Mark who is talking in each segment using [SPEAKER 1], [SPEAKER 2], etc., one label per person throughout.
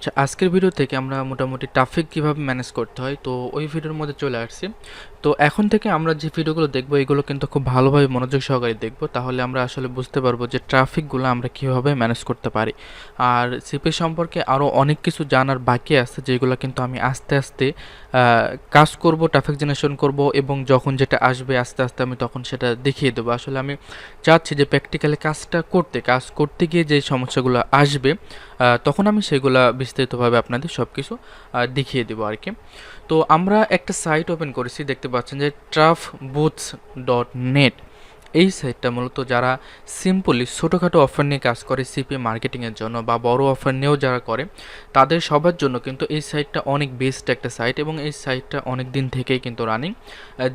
[SPEAKER 1] আচ্ছা, আজকের ভিডিও থেকে আমরা মোটামুটি ট্রাফিক কিভাবে ম্যানেজ করতে হয় তো ওই ভিডিওর মধ্যে চলে আসছি। তো এখন থেকে আমরা যে ভিডিওগুলো দেখব এগুলো কিন্তু খুব ভালোভাবে মনোযোগ সহকারে দেখব, তাহলে আমরা আসলে বুঝতে পারবো যে ট্রাফিকগুলো আমরা কিভাবে ম্যানেজ করতে পারি। আর সিপি সম্পর্কে আরও অনেক কিছু জানার বাকি আছে, যেগুলো কিন্তু আমি আস্তে আস্তে কাজ করব, ট্রাফিক জেনারেশন করব, এবং যখন যেটা আসবে আস্তে আস্তে আমি তখন সেটা দেখিয়ে দেবো। আসলে আমি চাচ্ছি যে প্র্যাকটিক্যালি কাজ করতে গিয়ে যে সমস্যাগুলো আসবে তখন আমি সেগুলা বিস্তারিতভাবে আপনাদের সব কিছু দেখিয়ে দেবো আর কি। তো আমরা একটা সাইট ওপেন করেছি, দেখতে পাচ্ছেন যে trafboots.net। এই সাইটটা মূলত যারা সিম্পলি ছোটোখাটো অফার নিয়ে কাজ করে সিপিএ মার্কেটিংয়ের জন্য বা বড় অফার নিয়েও যারা করে তাদের সবার জন্য কিন্তু এই সাইটটা অনেক বেস্ট একটা সাইট, এবং এই সাইটটা অনেক দিন থেকেই কিন্তু রানিং,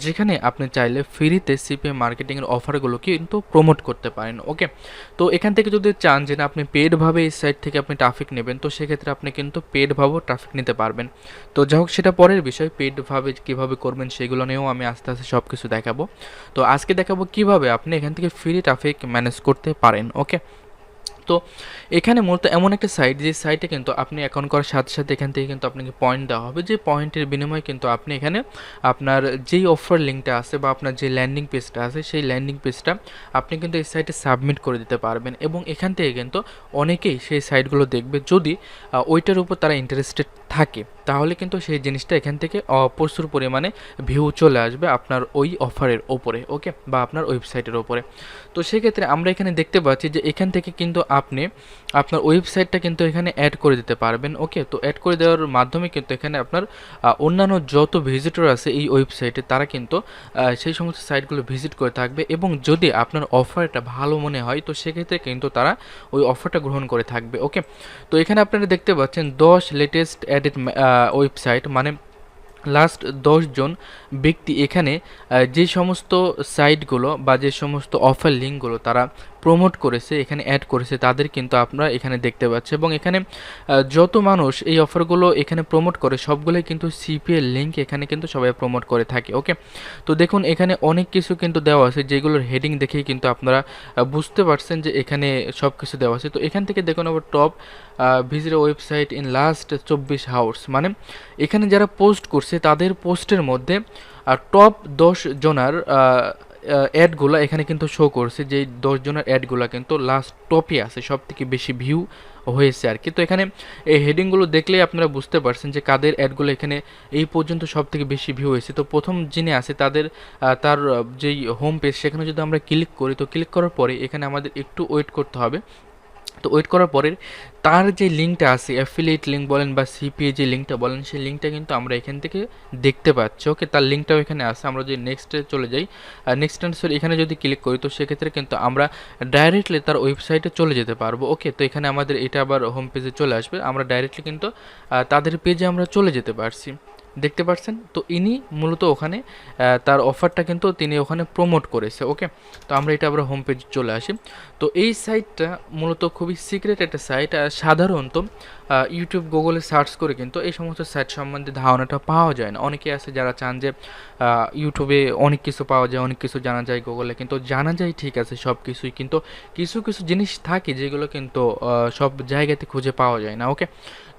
[SPEAKER 1] যেখানে আপনি চাইলে ফ্রিতে সিপিএ মার্কেটিংয়ের অফারগুলো কিন্তু প্রমোট করতে পারেন। ওকে, তো এখান থেকে যদি চান যে না আপনি পেডভাবে এই সাইট থেকে আপনি ট্রাফিক নেবেন, তো সেক্ষেত্রে আপনি কিন্তু পেডভাবেও ট্রাফিক নিতে পারবেন। তো যাই হোক, সেটা পরের বিষয়, পেডভাবে কীভাবে করবেন সেগুলো নিয়েও আমি আস্তে আস্তে সব কিছু দেখাবো। তো আজকে দেখাবো কিভাবে আপনি এখান থেকে ফ্রি ট্রাফিক ম্যানেজ করতে পারেন। ওকে, তো এখানে মূলত এমন একটা সাইট, যে সাইটে কিন্তু আপনি অ্যাকাউন্ট করার সাথে সাথে এখান থেকে কিন্তু আপনাকে পয়েন্ট দেওয়া হবে, যে পয়েন্টের বিনিময়ে কিন্তু আপনি এখানে আপনার যেই অফার লিঙ্কটা আছে বা আপনার যে ল্যান্ডিং পেজটা আছে সেই ল্যান্ডিং পেজটা আপনি কিন্তু এই সাইটে সাবমিট করে দিতে পারবেন, এবং এখান থেকে কিন্তু অনেকেই সেই সাইটগুলো দেখবে। যদি ওইটার উপর তারা ইন্টারেস্টেড থাকে তাহলে কিন্তু সেই জিনিসটা এখান থেকে প্রচুর পরিমাণে ভিউ চলে আসবে আপনার ওই অফারের ওপরে, ওকে, বা আপনার ওয়েবসাইটের ওপরে। তো সেক্ষেত্রে আমরা এখানে দেখতে পাচ্ছি যে এখান থেকে কিন্তু আপনি আপনার ওয়েবসাইটটা কিন্তু এখানে অ্যাড করে দিতে পারবেন। ওকে, তো অ্যাড করে দেওয়ার মাধ্যমে কিন্তু এখানে আপনার অন্যান্য যত ভিজিটর আছে এই ওয়েবসাইটে তারা কিন্তু সেই সমস্ত সাইটগুলো ভিজিট করে থাকবে, এবং যদি আপনার অফারটা ভালো মনে হয় তো সেক্ষেত্রে কিন্তু তারা ওই অফারটা গ্রহণ করে থাকবে। ওকে, তো এখানে আপনারা দেখতে পাচ্ছেন 10 লেটেস্ট অ্যাডেড ওয়েবসাইট, মানে লাস্ট 10 জন ব্যক্তি এখানে যে সমস্ত সাইটগুলো বা যে সমস্ত অফার লিঙ্কগুলো তারা প্রমোট করেছে, এখানে অ্যাড করেছে, তাদের কিন্তু আপনারা এখানে দেখতে পাচ্ছেন। এবং এখানে যত মানুষ এই অফারগুলো এখানে প্রমোট করে সবগুলোই কিন্তু সিপিএ লিঙ্ক এখানে কিন্তু সবাই প্রমোট করে থাকে। ওকে, তো দেখুন এখানে অনেক কিছু কিন্তু দেওয়া আছে, যেগুলোর হেডিং দেখেই কিন্তু আপনারা বুঝতে পারছেন যে এখানে সব কিছু দেওয়া আছে। তো এখান থেকে দেখুন আবার top visit website in last 24 hours, মানে এখানে যারা পোস্ট করছে তাদের পোস্টের মধ্যে টপ 10 জনার অ্যাডগুলো এখানে কিন্তু শো করছে, যে 10 জনের অ্যাডগুলো কিন্তু লাস্ট টপে আছে, সব থেকে বেশি ভিউ হয়েছে আর কি। তো এখানে এই হেডিংগুলো দেখলেই আপনারা বুঝতে পারছেন যে কাদের অ্যাডগুলো এখানে এই পর্যন্ত সব থেকে বেশি ভিউ হয়েছে। তো প্রথম যিনি আছে তাদের তার যেই হোম পেজ সেখানে যদি আমরা ক্লিক করি, তো ক্লিক করার পরে এখানে আমাদের একটু ওয়েট করতে হবে। তো ওয়েট করার পরে তার যে লিঙ্কটা আছে, অ্যাফিলিয়েট লিঙ্ক বলেন বা সিপিএ যে লিঙ্কটা বলেন, সেই লিঙ্কটা কিন্তু আমরা এখান থেকে দেখতে পাচ্ছি। ওকে, তার লিঙ্কটাও এখানে আছে। আমরা যদি নেক্সটে চলে যাই, নেক্সট আনসার এখানে যদি ক্লিক করি, তো সেক্ষেত্রে কিন্তু আমরা ডাইরেক্টলি তার ওয়েবসাইটে চলে যেতে পারবো। ওকে, তো এখানে আমাদের এটা আবার হোম পেজে চলে আসবে, আমরা ডাইরেক্টলি কিন্তু তাদের পেজে আমরা চলে যেতে পারছি, দেখতে পাচ্ছেন। তো ইনি মূলত ওখানে তার অফারটা কিন্তু তিনি ওখানে প্রমোট করেছে। ওকে, তো আমরা এটা আবার হোম পেজে চলে আসি। তো এই সাইটটা মূলত খুবই সিক্রেট একটা সাইট, আর সাধারণত ইউটিউব গুগলে সার্চ করে কিন্তু এই সমস্ত সাইট সম্বন্ধে ধারণাটা পাওয়া যায় না। অনেকে আছে যারা চান যে ইউটিউবে অনেক কিছু পাওয়া যায়, অনেক কিছু জানা যায় গুগলে, কিন্তু জানা যায় ঠিক আছে সব কিছুই, কিন্তু কিছু কিছু জিনিস থাকে যেগুলো কিন্তু সব জায়গাতে খুঁজে পাওয়া যায় না। ওকে,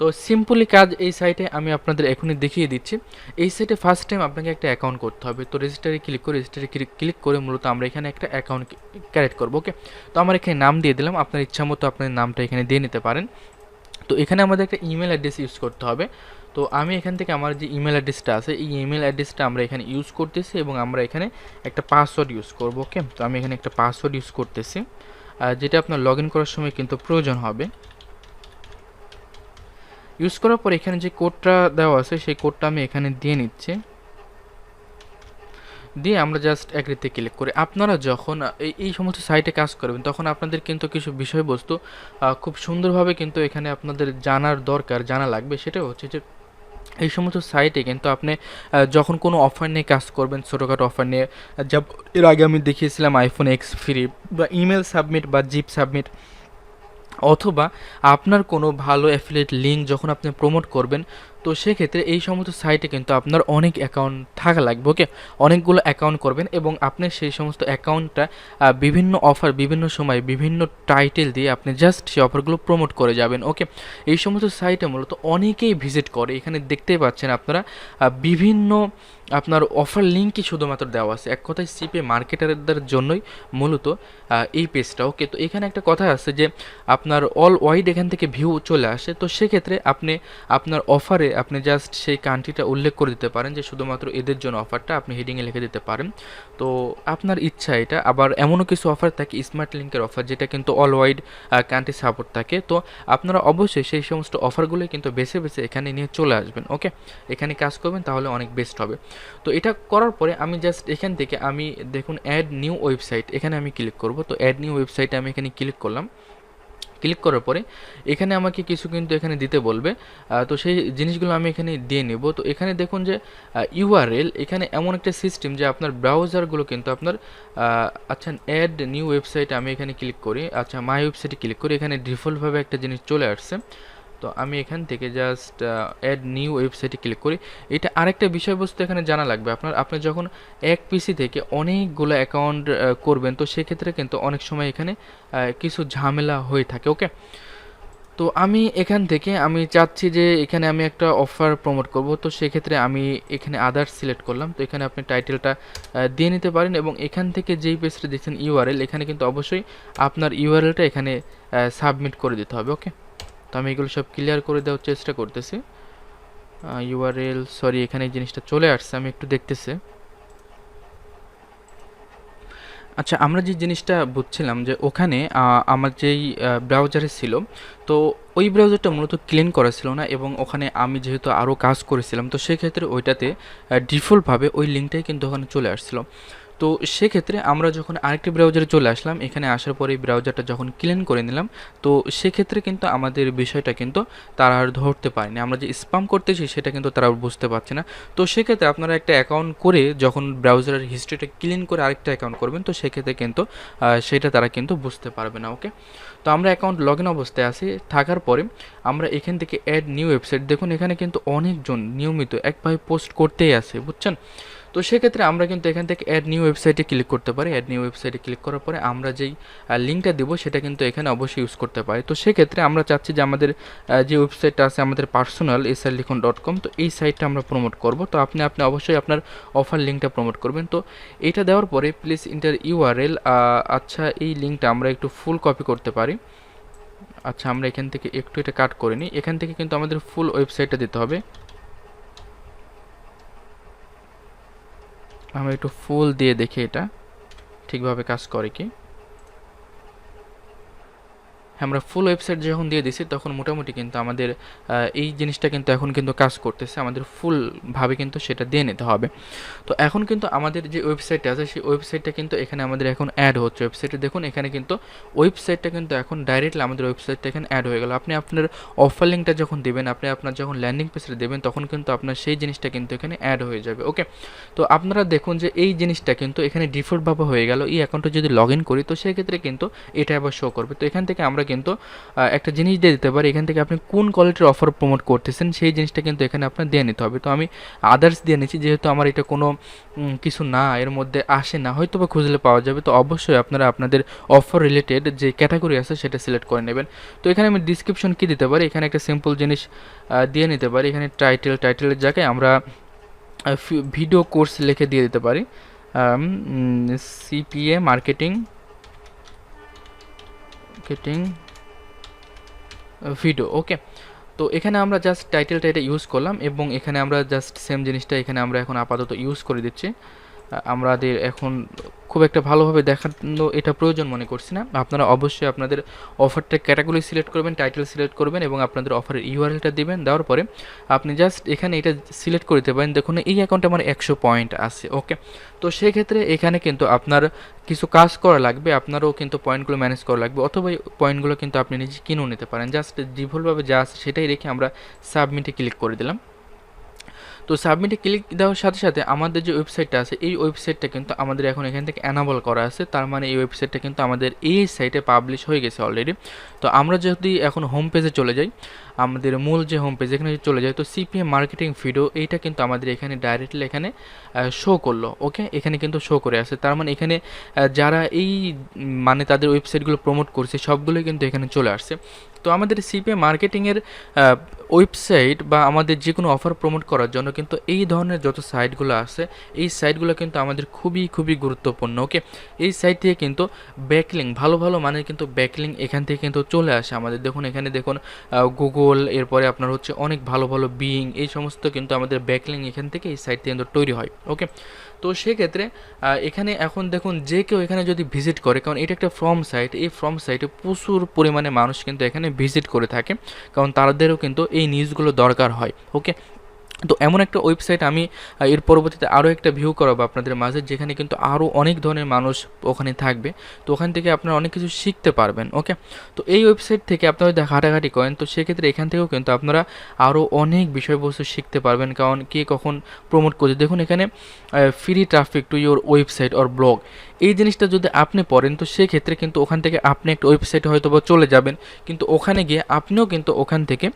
[SPEAKER 1] তো সিম্পলি কাজ এই সাইটে আমি আপনাদের এখনই দেখিয়ে দিচ্ছি। এই সাইটে ফার্স্ট টাইম আপনাকে একটা অ্যাকাউন্ট করতে হবে। তো রেজিস্টারে ক্লিক করে মূলত আমরা এখানে একটা অ্যাকাউন্ট ক্রিয়েট করবো। ওকে, তো আমার এখানে নাম দিয়ে দিলাম, আপনার ইচ্ছা মতো আপনার নামটা এখানে দিয়ে নিতে পারেন। তো এখানে আমাদের একটা ইমেল অ্যাড্রেস ইউজ করতে হবে। তো আমি এখান থেকে আমার যে ইমেল অ্যাড্রেসটা আছে এই ইমেল অ্যাড্রেসটা আমরা এখানে ইউজ করতেছি, এবং আমরা এখানে একটা পাসওয়ার্ড ইউজ করব। ওকে, তো আমি এখানে একটা পাসওয়ার্ড ইউজ করতেছি, যেটা আপনার লগ ইন করার সময় কিন্তু প্রয়োজন হবে। ইউজ করার পর এখানে যে কোডটা দেওয়া আছে সেই কোডটা আমি এখানে দিয়ে নিচ্ছি, দিয়ে আমরা জাস্ট এগ্রিতে ক্লিক করি। আপনারা যখন এই সমস্ত সাইটে কাজ করবেন তখন আপনাদের কিন্তু কিছু বিষয়বস্তু খুব সুন্দরভাবে কিন্তু এখানে আপনাদের জানার দরকার, জানা লাগবে। সেটা হচ্ছে যে এই সমস্ত সাইটে কিন্তু আপনি যখন কোনো অফার নিয়ে কাজ করবেন, ছোটোখাটো অফার নিয়ে, যা এর আগে আমি দেখিয়েছিলাম আইফোন এক্স ফ্রি বা ইমেল সাবমিট বা জিপ সাবমিট, অথবা আপনার কোনো ভালো অ্যাফিলিয়েট লিঙ্ক যখন আপনি প্রমোট করবেন তো সেক্ষেত্রে এই সমস্ত সাইটে কিন্তু আপনার অনেক অ্যাকাউন্ট থাকা লাগবে, ওকে। অনেকগুলো অ্যাকাউন্ট করবেন এবং আপনি সেই সমস্ত অ্যাকাউন্টটা বিভিন্ন অফার, বিভিন্ন সময়, বিভিন্ন টাইটেল দিয়ে আপনি জাস্ট সেই অফারগুলো প্রমোট করে যাবেন, ওকে। এই সমস্ত সাইটে মূলত অনেকেই ভিজিট করে, এখানে দেখতেই পাচ্ছেন আপনারা বিভিন্ন আপনার অফার লিঙ্কই শুধুমাত্র দেওয়া আছে। এক কথায় সিপিএ মার্কেটারদের জন্যই মূলত এই পেজটা, ওকে। তো এখানে একটা কথা আছে যে আপনার অল ওয়াইড এখান থেকে ভিউ চলে আসে, তো সেক্ষেত্রে আপনি আপনার অফারে আপনি জাস্ট সেই কান্ট্রিটা উল্লেখ করে দিতে পারেন যে শুধুমাত্র এদের জন্য অফারটা আপনি হেডিংয়ে লিখে দিতে পারেন। তো আপনার ইচ্ছা এটা। আবার এমনও কিছু অফার থাকে স্মার্ট লিঙ্কের অফার, যেটা কিন্তু অল ওয়াইড কান্ট্রি সাপোর্ট থাকে। তো আপনারা অবশ্যই সেই সমস্ত অফারগুলোই কিন্তু বেছে বেছে এখানে নিয়ে চলে আসবেন, ওকে। এখানে কাজ করবেন তাহলে অনেক বেস্ট হবে। তো এটা করার পরে আমি জাস্ট এখান থেকে আমি দেখুন অ্যাড নিউ ওয়েবসাইট, এখানে আমি ক্লিক করব। তো অ্যাড নিউ ওয়েবসাইটে আমি এখানে ক্লিক করলাম। ক্লিক করার পরে এখানে আমাকে কিছু কিন্তু এখানে দিতে বলবে, তো সেই জিনিসগুলো আমি এখানে দিয়ে নেব। তো এখানে দেখুন যে ইউআরএল, এখানে এমন একটা সিস্টেম যে আপনার ব্রাউজারগুলো কিন্তু আপনার আচ্ছা অ্যাড নিউ ওয়েবসাইটে আমি এখানে ক্লিক করি, আচ্ছা মাই ওয়েবসাইটে ক্লিক করি, এখানে ডিফল্টভাবে একটা জিনিস চলে আসছে। তো আমি এখান থেকে জাস্ট অ্যাড নিউ ওয়েবসাইটে ক্লিক করি। এটা আরেকটা বিষয়বস্তু এখানে জানা লাগবে আপনার, আপনি যখন এক পিসি থেকে অনেকগুলো অ্যাকাউন্ট করবেন, তো সেক্ষেত্রে কিন্তু অনেক সময় এখানে কিছু ঝামেলা হয়ে থাকে, ওকে। তো আমি এখান থেকে আমি চাচ্ছি যে এখানে আমি একটা অফার প্রমোট করব, তো সেক্ষেত্রে আমি এখানে আদার্স সিলেক্ট করলাম। তো এখানে আপনি টাইটেলটা দিয়ে নিতে পারেন এবং এখান থেকে যেই পেজটা দেখছেন ইউআরএল, এখানে কিন্তু অবশ্যই আপনার ইউআরএলটা এখানে সাবমিট করে দিতে হবে, ওকে। তো আমি এগুলো সব ক্লিয়ার করে দেওয়ার চেষ্টা করতেছি। ইউআরএল, সরি এখানে এই জিনিসটা চলে আসছে, আমি একটু দেখতেছি। আচ্ছা, আমরা যে জিনিসটা বুঝছিলাম যে ওখানে আমার যেই ব্রাউজারে ছিল, তো ওই ব্রাউজারটা মূলত ক্লিন করা ছিল না এবং ওখানে আমি যেহেতু আরও কাজ করেছিলাম, তো সেক্ষেত্রে ওইটাতে ডিফল্টভাবে ওই লিঙ্কটাই কিন্তু ওখানে চলে আসছিল। তো সেক্ষেত্রে আমরা যখন আরেকটি ব্রাউজারে চলে আসলাম, এখানে আসার পরে এই ব্রাউজারটা যখন ক্লিন করে নিলাম, তো সেক্ষেত্রে কিন্তু আমাদের বিষয়টা কিন্তু তারা আর ধরতে পারেনি। আমরা যে স্প্যাম করতেছি সেটা কিন্তু তারা বুঝতে পারছে না। তো সেক্ষেত্রে আপনারা একটা অ্যাকাউন্ট করে যখন ব্রাউজারের হিস্ট্রিটা ক্লিন করে আরেকটা অ্যাকাউন্ট করবেন, তো সেক্ষেত্রে কিন্তু সেটা তারা কিন্তু বুঝতে পারবে না, ওকে। তো আমরা অ্যাকাউন্ট লগ ইন অবস্থায় আছি, থাকার পরে আমরা এখান থেকে অ্যাড নিউ ওয়েবসাইট, দেখুন এখানে কিন্তু অনেকজন নিয়মিত একভাবে পোস্ট করতেই আছে, বুঝছেন। তো সেক্ষেত্রে আমরা কিন্তু এখান থেকে অ্যাড নিউ ওয়েবসাইটে ক্লিক করতে পারি। অ্যাড নিউ ওয়েবসাইটে ক্লিক করার পরে আমরা যেই লিঙ্কটা দেবো সেটা কিন্তু এখানে অবশ্যই ইউজ করতে পারি। তো সেক্ষেত্রে আমরা চাচ্ছি যে আমাদের যে ওয়েবসাইটটা আছে আমাদের পার্সোনাল srlikhon.com, তো এই সাইটটা আমরা প্রমোট করব। তো আপনি অবশ্যই আপনার অফার লিঙ্কটা প্রমোট করবেন। তো এটা দেওয়ার পরে প্লিজ ইন্টার ইউআরএল, আচ্ছা এই লিঙ্কটা আমরা একটু ফুল কপি করতে পারি। আচ্ছা আমরা এখান থেকে একটু এটা কাট করে নিই, এখান থেকে কিন্তু আমাদের ফুল ওয়েবসাইটটা দিতে হবে। আমরা একটু ফুল দিয়ে দেখি এটা ঠিকভাবে কাজ করে কি। আমরা ফুল ওয়েবসাইট যখন দিয়ে দিছি তখন মোটামুটি কিন্তু আমাদের এই জিনিসটা কিন্তু এখন কিন্তু কাজ করতেছে, আমাদের ফুলভাবে কিন্তু সেটা দিয়ে নিতে হবে। তো এখন কিন্তু আমাদের যে ওয়েবসাইটটা আছে সেই ওয়েবসাইটটা কিন্তু এখানে আমাদের এখন অ্যাড হচ্ছে। ওয়েবসাইটে দেখুন এখানে কিন্তু ওয়েবসাইটটা কিন্তু এখন ডাইরেক্টলি আমাদের ওয়েবসাইটটা এখানে অ্যাড হয়ে গেল। আপনি আপনার অফার লিঙ্কটা যখন দেবেন, আপনি আপনার যখন ল্যান্ডিং পেজটা দেবেন, তখন কিন্তু আপনার সেই জিনিসটা কিন্তু এখানে অ্যাড হয়ে যাবে, ওকে। তো আপনারা দেখুন যে এই জিনিসটা কিন্তু এখানে ডিফল্টভাবে হয়ে গেল। এই অ্যাকাউন্টে যদি লগ ইন করি তো সেক্ষেত্রে কিন্তু এটা আবার শো করবে। তো এখান থেকে আমরা কিন্তু একটা জিনিস দিয়ে দিতে পারি, এখান থেকে আপনি কোন কোয়ালিটির অফার প্রমোট করতেছেন সেই জিনিসটা কিন্তু এখানে আপনার দিয়ে নিতে হবে। তো আমি আদার্স দিয়ে নিচ্ছি, যেহেতু আমার এটা কোনো কিছু না, এর মধ্যে আসে না, হয়তো বা খুঁজলে পাওয়া যাবে। তো অবশ্যই আপনারা আপনাদের অফার রিলেটেড যে ক্যাটাগরি আছে সেটা সিলেক্ট করে নেবেন। তো এখানে আমি ডিসক্রিপশন কী দিতে পারি, এখানে একটা সিম্পল জিনিস দিয়ে নিতে পারি। এখানে টাইটেলের জায়গায় আমরা ভিডিও কোর্স লিখে দিয়ে দিতে পারি, সিপিএ মার্কেটিং ভিডিও, ওকে। তো এখানে আমরা জাস্ট টাইটেলটা এটা ইউজ করলাম এবং এখানে আমরা জাস্ট সেম জিনিসটা এখানে আমরা এখন আপাতত ইউজ করে দিচ্ছি। আমাদের এখন খুব একটা ভালোভাবে দেখানো এটা প্রয়োজন মনে করছি না। আপনারা অবশ্যই আপনাদের অফারটা ক্যাটাগরি সিলেক্ট করবেন, টাইটেল সিলেক্ট করবেন এবং আপনাদের অফারের ইউআরএলটা দিবেন। দেওয়ার পরে আপনি জাস্ট এখানে এটা সিলেক্ট করে দিতে পারেন। দেখুন এই অ্যাকাউন্টে আমার 100 পয়েন্ট আছে, ওকে। তো সেক্ষেত্রে এখানে কিন্তু আপনার কিছু কাজ করা লাগবে, আপনারও কিন্তু পয়েন্টগুলো ম্যানেজ করা লাগবে, অথবা এই পয়েন্টগুলো কিন্তু আপনি নিজে কিনেও নিতে পারেন। জাস্ট ডিফল্টভাবে যা আছে সেটাই রেখে আমরা সাবমিটে ক্লিক করে দিলাম। তো সাবমিটে ক্লিক দেওয়ার সাথে সাথে আমাদের যে ওয়েবসাইটটা আছে এই ওয়েবসাইটটা কিন্তু আমাদের এখন এখান থেকে অ্যানাবল করা আছে, তার মানে এই ওয়েবসাইটটা কিন্তু আমাদের এই সাইটে পাবলিশ হয়ে গেছে অলরেডি। তো আমরা যদি এখন হোম পেজে চলে যাই, আমাদের মূল যে হোম পেজ এখানে চলে যায়, তো সিপিএ মার্কেটিং ভিডিও এইটা কিন্তু আমাদের এখানে ডাইরেক্টলি এখানে শো করলো। ওকে, এখানে কিন্তু শো করে আছে, তার মানে এখানে যারা এই মানে তাদের ওয়েবসাইটগুলো প্রমোট করছে সবগুলোই কিন্তু এখানে চলে আসছে। তো আমাদের সিপিএ মার্কেটিংয়ের ওয়েবসাইট বা আমাদের যে কোনো অফার প্রমোট করার জন্য কিন্তু এই ধরনের যত সাইটগুলো আছে এই সাইটগুলো কিন্তু আমাদের খুবই খুবই গুরুত্বপূর্ণ। ওকে, এই সাইট থেকে কিন্তু ব্যাকলিং ভালো ভালো মানের কিন্তু ব্যাকলিং এখান থেকে কিন্তু চলে আসে আমাদের। দেখুন এখানে দেখুন গুগল, এরপরে আপনার হচ্ছে অনেক ভালো ভালো বিং, এই সমস্ত কিন্তু আমাদের ব্যাকলিং এখান থেকে এই সাইট থেকে কিন্তু তৈরি হয়। ওকে, তো সেক্ষেত্রে এখানে এখন দেখুন যে কেউ এখানে যদি ভিজিট করে, কারণ এটা একটা ফর্ম সাইট, এই ফর্ম সাইটে প্রচুর পরিমাণে মানুষ কিন্তু এখানে ভিজিট করে থাকে, কারণ তাদেরও কিন্তু এই নিউজগুলো দরকার হয়। ওকে, তো এমন একটা ওয়েবসাইট আমি এর পরবর্তীতে আরও একটা ভিউ করাবো আপনাদের মাঝে, যেখানে কিন্তু আরও অনেক ধরনের মানুষ ওখানে থাকবে, তো ওখান থেকে আপনারা অনেক কিছু শিখতে পারবেন। ওকে, তো এই ওয়েবসাইট থেকে আপনারা যদি ঘাটাঘাটি করেন তো সেক্ষেত্রে এখান থেকেও কিন্তু আপনারা আরও অনেক বিষয়বস্তু শিখতে পারবেন, কারণ কে কখন প্রমোট করছে। দেখুন এখানে free traffic to your website or blog, এই জিনিসটা যদি আপনি পড়েন তো সেক্ষেত্রে কিন্তু ওখান থেকে আপনি একটা ওয়েবসাইটে হয়তো বা চলে যাবেন, কিন্তু ওখানে গিয়ে আপনিও কিন্তু ওখান থেকে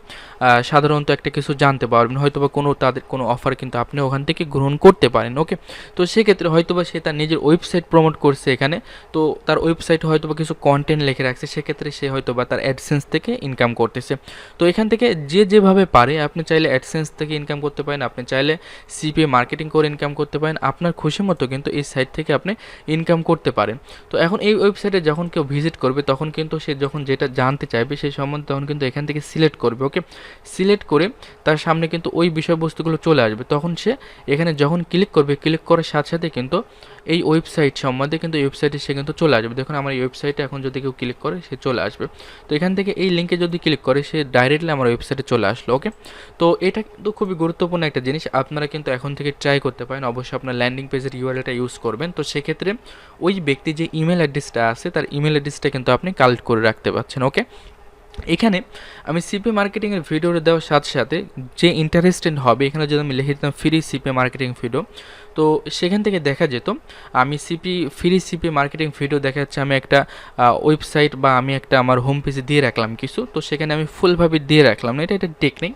[SPEAKER 1] সাধারণত একটা কিছু জানতে পারবেন, হয়তো বা তাদের কোনো অফার কিন্তু আপনি ওখান থেকে গ্রহণ করতে পারেন। ওকে, তো সেক্ষেত্রে হয়তো বা সে তার নিজের ওয়েবসাইট প্রমোট করছে এখানে, তো তার ওয়েবসাইটে হয়তো বা কিছু কন্টেন্ট লিখে রাখছে, সেক্ষেত্রে সে হয়তো বা তার অ্যাডসেন্স থেকে ইনকাম করতেছে। তো এখান থেকে যে যেভাবে পারে, আপনি চাইলে অ্যাডসেন্স থেকে ইনকাম করতে পারেন, আপনি চাইলে সিপিএ মার্কেটিং করে ইনকাম করতে পারেন, আপনার খুশি মতো কিন্তু এই সাইট থেকে আপনি ইনকাম করতে পারেন। তো এখন এই ওয়েবসাইটে যখন কেউ ভিজিট করবে তখন কিন্তু সে যখন যেটা জানতে চাইবে সেই সম্বন্ধে তখন কিন্তু এখান থেকে সিলেক্ট করবে। ওকে, সিলেক্ট করে তার সামনে কিন্তু ওই বিষয়বস্তুগুলো চলে আসবে, তখন সে এখানে যখন ক্লিক করবে, ক্লিক করার সাথে সাথে কিন্তু এই ওয়েবসাইট সম্বন্ধে কিন্তু ওয়েবসাইটে সে কিন্তু চলে আসবে। দেখুন আমার এই ওয়েবসাইটে এখন যদি কেউ ক্লিক করে সে চলে আসবে, তো এখান থেকে এই লিঙ্কে যদি ক্লিক করে সে ডাইরেক্টলি আমার ওয়েবসাইটে চলে আসলো। ওকে, তো এটা কিন্তু খুবই গুরুত্বপূর্ণ একটা জিনিস, আপনারা কিন্তু এখন থেকে ট্রাই করতে পারেন। অবশ্যই আপনার ল্যান্ডিং পেজের ইউআরএলটা ইউজ করবেন, তো সেক্ষেত্রে ওই ব্যক্তি যে ইমেল অ্যাড্রেসটা আছে তার ইমেল অ্যাড্রেসটা কিন্তু আপনি কালেক্ট করে রাখতে পারছেন। ওকে, এখানে আমি সিপি মার্কেটিংয়ের ভিডিওটা দেওয়ার সাথে সাথে যে ইন্টারেস্টেড হবে, এখানে যদি আমি লিখে দিতাম ফ্রি সিপি মার্কেটিং ভিডিও, তো সেখান থেকে দেখা যেত আমি ফ্রি সিপি মার্কেটিং ভিডিও দেখা যাচ্ছে আমি একটা ওয়েবসাইট বা আমি একটা আমার হোম পেজে দিয়ে রাখলাম কিছু, তো সেখানে আমি ফুলভাবে দিয়ে রাখলাম না, এটা একটা টেকনিক।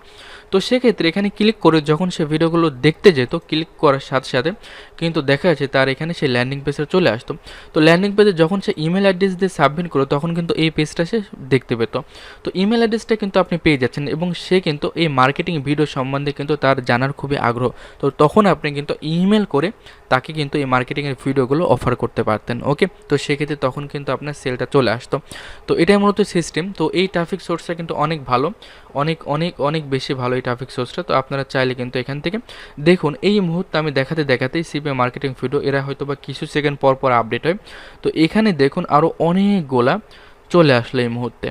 [SPEAKER 1] তো সেক্ষেত্রে এখানে ক্লিক করে যখন সে ভিডিওগুলো দেখতে যেত, ক্লিক করার সাথে সাথে কিন্তু দেখা যাচ্ছে তার এখানে সেই ল্যান্ডিং পেজে চলে আসতো। তো ল্যান্ডিং পেজে যখন সে ইমেল অ্যাড্রেস দিয়ে সাবমিট করো তখন কিন্তু এই পেজটা সে দেখতে পেত। তো ইমেল অ্যাড্রেসটা কিন্তু আপনি পেয়ে যাচ্ছেন এবং সে কিন্তু এই মার্কেটিং ভিডিও সম্বন্ধে কিন্তু তার জানার খুবই আগ্রহ, তো তখন আপনি কিন্তু ইমেল করে তাকে কিন্তু এই মার্কেটিংয়ের ভিডিওগুলো অফার করতে পারতেন। ওকে, তো সেক্ষেত্রে তখন কিন্তু আপনার সেলটা চলে আসতো। তো এটাই মূলত সিস্টেম। তো এই ট্রাফিক সোর্সটা কিন্তু অনেক ভালো, অনেক অনেক অনেক বেশি ভালো এই ট্রাফিক সোর্সটা। তো আপনারা চাইলে কিন্তু এখান থেকে দেখুন, এই মুহূর্তে আমি দেখাতেই সিপিএ মার্কেটিং ভিডিও এরা হয়তো বা কিছু সেকেন্ড পর পর আপডেট হয়, তো এখানে দেখুন আরও অনেকগুলা চলে আসলো এই মুহূর্তে,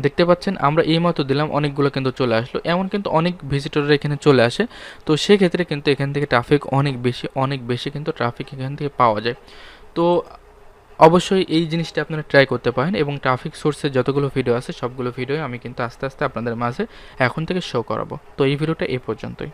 [SPEAKER 1] দেখতে পাচ্ছেন আমরা এইমাত্র দিলাম অনেকগুলো কিন্তু চলে আসলো, এমন কিন্তু অনেক ভিজিটররা এখানে চলে আসে। তো সেক্ষেত্রে কিন্তু এখান থেকে ট্রাফিক অনেক বেশি কিন্তু ট্রাফিক এখান থেকে পাওয়া যায়। তো অবশ্যই এই জিনিসটা আপনারা ট্রাই করতে পারেন এবং ট্রাফিক সোর্সের যতগুলো ভিডিও আছে সবগুলো ভিডিও আমি কিন্তু আস্তে আস্তে আপনাদের মাঝে এখন থেকে শো করাবো। তো এই ভিডিওটা এই পর্যন্তই।